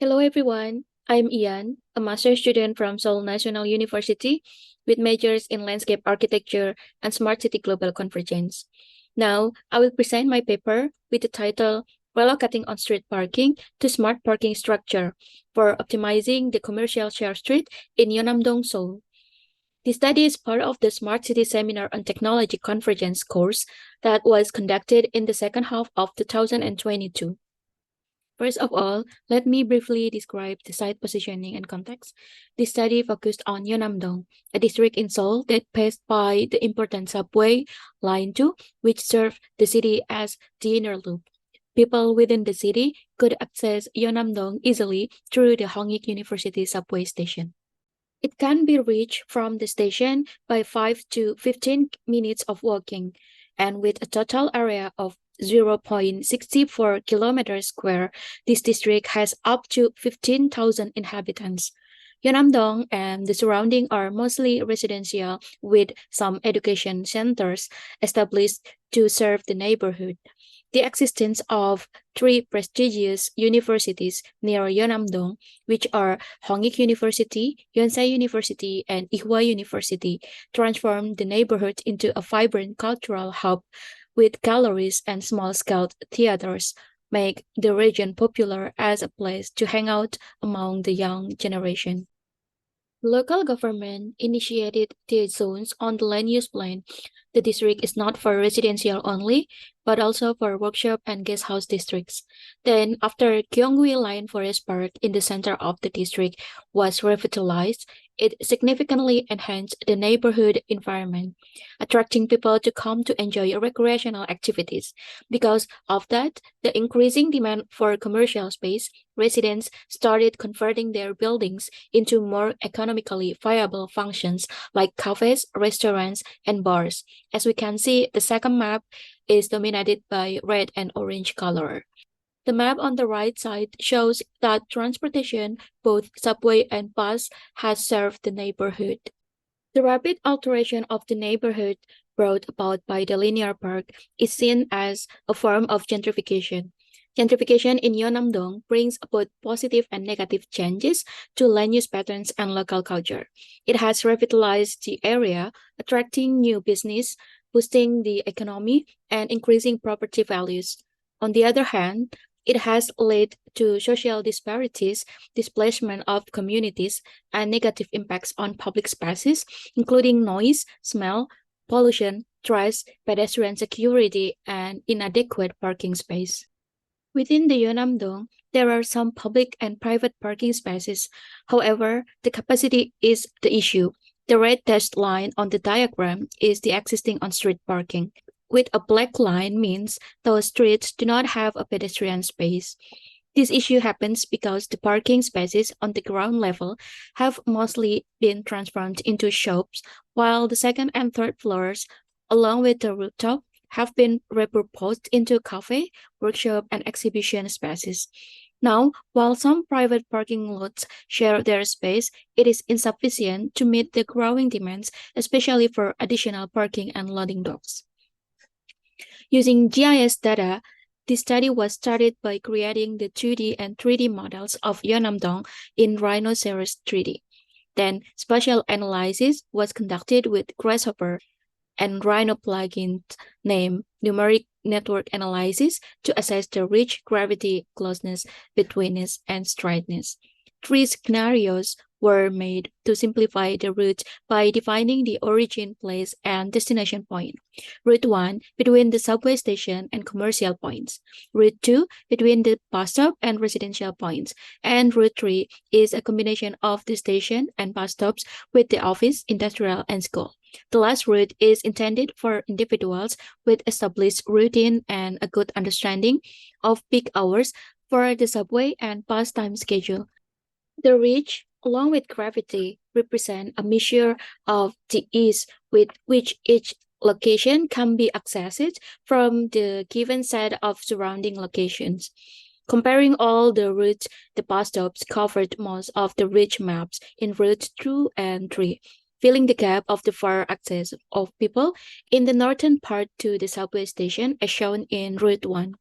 Hello everyone, I'm Ian, a master's student from Seoul National University with majors in landscape architecture and smart city global convergence. Now, I will present my paper with the title Relocating on-street parking to smart parking structure for optimizing the commercial share street in Yeonam-dong, Seoul. The study is part of the Smart City Seminar on Technology Convergence course that was conducted in the second half of 2022. First of all, let me briefly describe the site positioning and context. The study focused on Yeonam-dong, a district in Seoul that passed by the important subway Line 2, which served the city as the inner loop. People within the city could access Yeonam-dong easily through the Hongik University subway station. It can be reached from the station by 5 to 15 minutes of walking, and with a total area of 0.64 kilometers square, this district has up to 15,000 inhabitants. Yeonam-dong and the surrounding are mostly residential with some education centers established to serve the neighborhood. The existence of three prestigious universities near Yeonam-dong, which are Hongik University, Yonsei University, and Ihwa University, transformed the neighborhood into a vibrant cultural hub with galleries and small-scale theaters, make the region popular as a place to hang out among the young generation. Local government initiated the zones on the land use plan. The district is not for residential only, but also for workshop and guest house districts. Then, after Gyeongui Lion Forest Park in the center of the district was revitalized, it significantly enhanced the neighborhood environment, attracting people to come to enjoy recreational activities. Because of that, the increasing demand for commercial space, residents started converting their buildings into more economically viable functions like cafes, restaurants, and bars. As we can see, the second map is dominated by red and orange color. The map on the right side shows that transportation, both subway and bus, has served the neighborhood. The rapid alteration of the neighborhood brought about by the linear park is seen as a form of gentrification. Gentrification in Yeonam-dong brings both positive and negative changes to land use patterns and local culture. It has revitalized the area, attracting new business, boosting the economy, and increasing property values. On the other hand, it has led to social disparities, displacement of communities, and negative impacts on public spaces, including noise, smell, pollution, trash, pedestrian security, and inadequate parking space. Within the Yeonam-dong, there are some public and private parking spaces. However, the capacity is the issue. The red dashed line on the diagram is the existing on-street parking. With a black line means those streets do not have a pedestrian space. This issue happens because the parking spaces on the ground level have mostly been transformed into shops, while the second and third floors, along with the rooftop, have been repurposed into cafe, workshop, and exhibition spaces. Now, while some private parking lots share their space, it is insufficient to meet the growing demands, especially for additional parking and loading docks. Using GIS data, this study was started by creating the 2D and 3D models of Yeonam-dong in Rhinoceros 3D. Then, spatial analysis was conducted with Grasshopper and Rhino plugin named Numeric Network Analysis to assess the ridge gravity closeness, betweenness, and straightness. Three scenarios were made to simplify the route by defining the origin, place, and destination point. Route 1 between the subway station and commercial points. Route 2 between the bus stop and residential points. And Route 3 is a combination of the station and bus stops with the office, industrial, and school. The last route is intended for individuals with established routine and a good understanding of peak hours for the subway and bus time schedule. The ridge, along with gravity, represent a measure of the ease with which each location can be accessed from the given set of surrounding locations. Comparing all the routes, the bus stops covered most of the ridge maps in routes 2 and 3, filling the gap of the far access of people in the northern part to the subway station as shown in Route 1.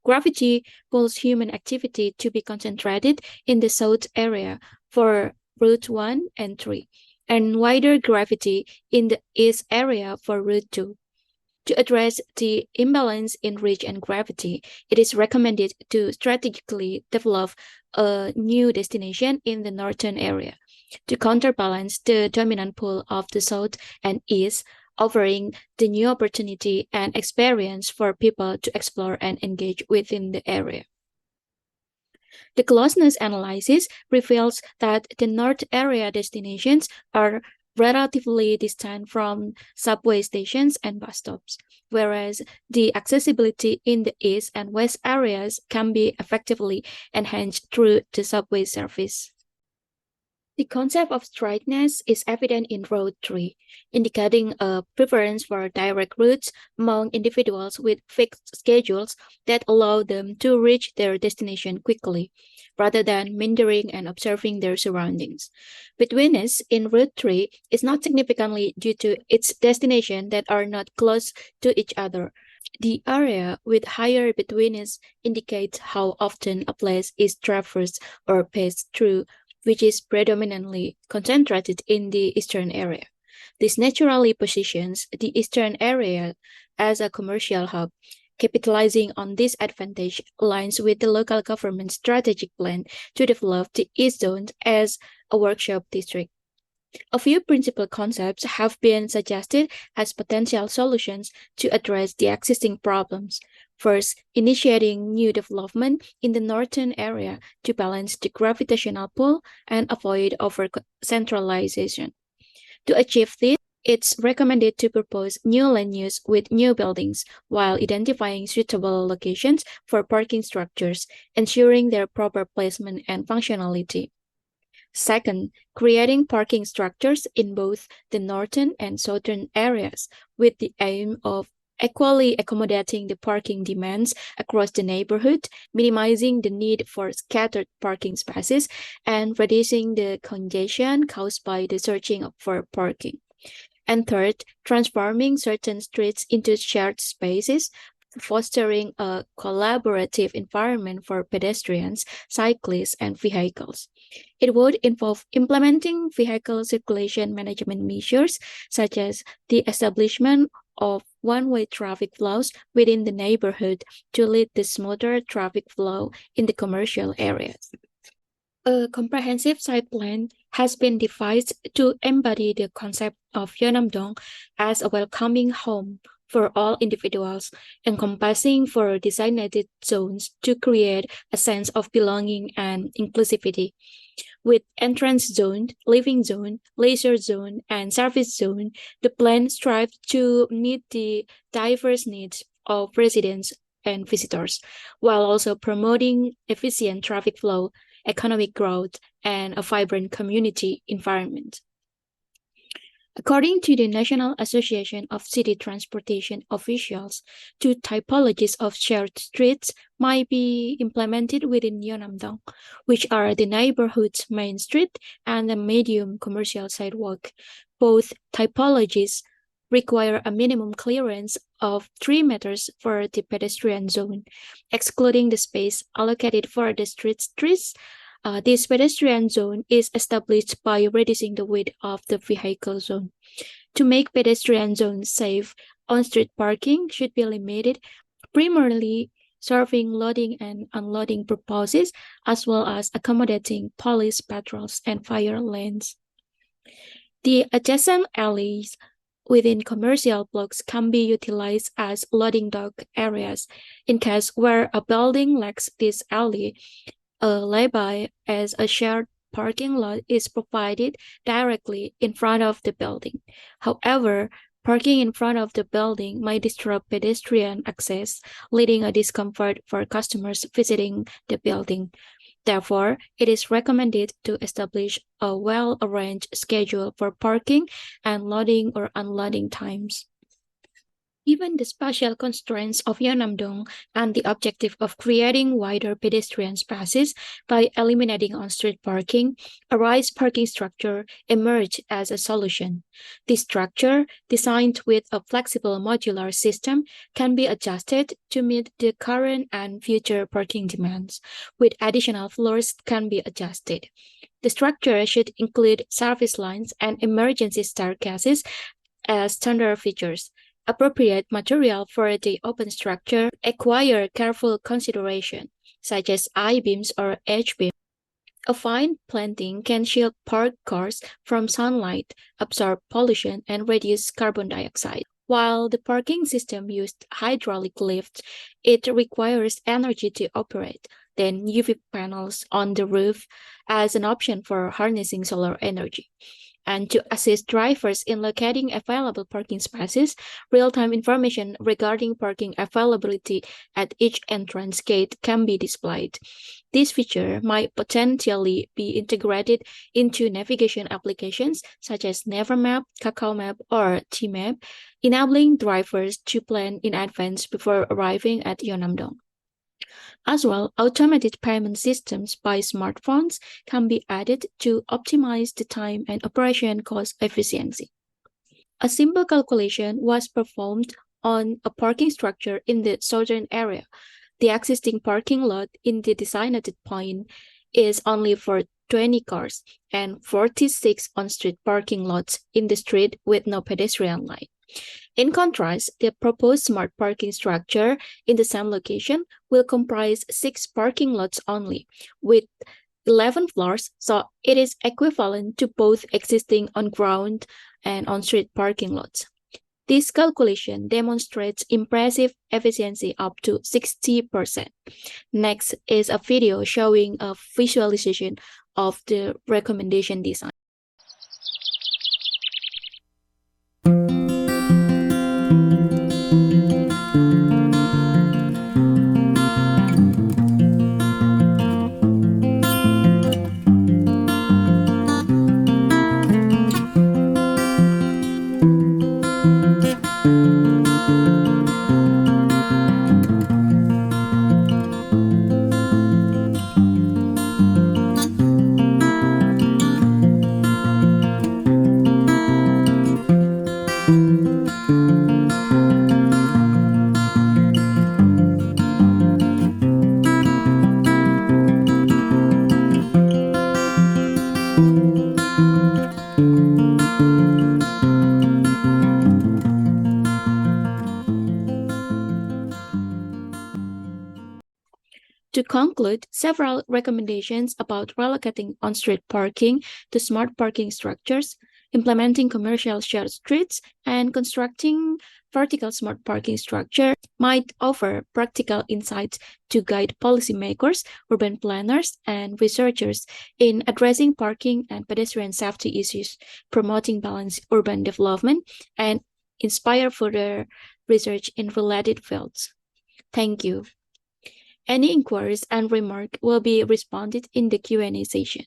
Gravity pulls human activity to be concentrated in the south area for Route 1 and 3, and wider gravity in the east area for Route 2. To address the imbalance in reach and gravity, it is recommended to strategically develop a new destination in the northern area to counterbalance the dominant pull of the south and east, offering the new opportunity and experience for people to explore and engage within the area. The closeness analysis reveals that the north area destinations are relatively distant from subway stations and bus stops, whereas the accessibility in the east and west areas can be effectively enhanced through the subway service. The concept of straightness is evident in Road 3, indicating a preference for direct routes among individuals with fixed schedules that allow them to reach their destination quickly, rather than meandering and observing their surroundings. Betweenness in Route 3 is not significantly due to its destinations that are not close to each other. The area with higher betweenness indicates how often a place is traversed or passed through, which is predominantly concentrated in the eastern area. This naturally positions the eastern area as a commercial hub. Capitalizing on this advantage aligns with the local government's strategic plan to develop the East Zone as a workshop district. A few principal concepts have been suggested as potential solutions to address the existing problems. First, initiating new development in the northern area to balance the gravitational pull and avoid over centralization. To achieve this, it's recommended to propose new land use with new buildings while identifying suitable locations for parking structures, ensuring their proper placement and functionality. Second, creating parking structures in both the northern and southern areas with the aim of equally accommodating the parking demands across the neighborhood, minimizing the need for scattered parking spaces, and reducing the congestion caused by the searching for parking. And third, transforming certain streets into shared spaces, fostering a collaborative environment for pedestrians, cyclists, and vehicles. It would involve implementing vehicle circulation management measures, such as the establishment of one-way traffic flows within the neighborhood to lead the smoother traffic flow in the commercial areas. A comprehensive site plan has been devised to embody the concept of Yeonam-dong as a welcoming home for all individuals, encompassing four designated zones to create a sense of belonging and inclusivity. With entrance zone, living zone, leisure zone, and service zone, the plan strives to meet the diverse needs of residents and visitors, while also promoting efficient traffic flow, economic growth, and a vibrant community environment. According to the National Association of City Transportation Officials, two typologies of shared streets might be implemented within Yeonam-dong, which are the neighborhood's main street and the medium commercial sidewalk. Both typologies require a minimum clearance of 3 meters for the pedestrian zone, excluding the space allocated for the street trees. This pedestrian zone is established by reducing the width of the vehicle zone. To make pedestrian zones safe, on-street parking should be limited, primarily serving loading and unloading purposes, as well as accommodating police patrols and fire lanes. The adjacent alleys within commercial blocks can be utilized as loading dock areas. In case where a building lacks this alley, a lay-by as a shared parking lot is provided directly in front of the building. However, parking in front of the building might disrupt pedestrian access, leading a discomfort for customers visiting the building. Therefore, it is recommended to establish a well-arranged schedule for parking and loading or unloading times. Given the spatial constraints of Yeonam-dong and the objective of creating wider pedestrian spaces by eliminating on-street parking, a raised parking structure emerged as a solution. This structure, designed with a flexible modular system, can be adjusted to meet the current and future parking demands, with additional floors can be adjusted. The structure should include service lines and emergency staircases as standard features. Appropriate material for the open structure require careful consideration, such as I-beams or H-beams. A fine planting can shield parked cars from sunlight, absorb pollution, and reduce carbon dioxide. While the parking system used hydraulic lifts, it requires energy to operate. Then UV panels on the roof as an option for harnessing solar energy. And to assist drivers in locating available parking spaces, real-time information regarding parking availability at each entrance gate can be displayed. This feature might potentially be integrated into navigation applications such as Nevermap, KakaoMap, or Tmap, enabling drivers to plan in advance before arriving at Yeonam-dong. As well, automated payment systems by smartphones can be added to optimize the time and operation cost efficiency. A simple calculation was performed on a parking structure in the southern area. The existing parking lot in the designated point is only for 20 cars and 46 on-street parking lots in the street with no pedestrian line. In contrast, the proposed smart parking structure in the same location will comprise 6 parking lots only, with 11 floors, so it is equivalent to both existing on-ground and on-street parking lots. This calculation demonstrates impressive efficiency up to 60%. Next is a video showing a visualization of the recommendation design. To conclude, several recommendations about relocating on-street parking to smart parking structures, implementing commercial shared streets, and constructing vertical smart parking structure might offer practical insights to guide policymakers, urban planners, and researchers in addressing parking and pedestrian safety issues, promoting balanced urban development, and inspire further research in related fields. Thank you. Any inquiries and remarks will be responded in the Q&A session.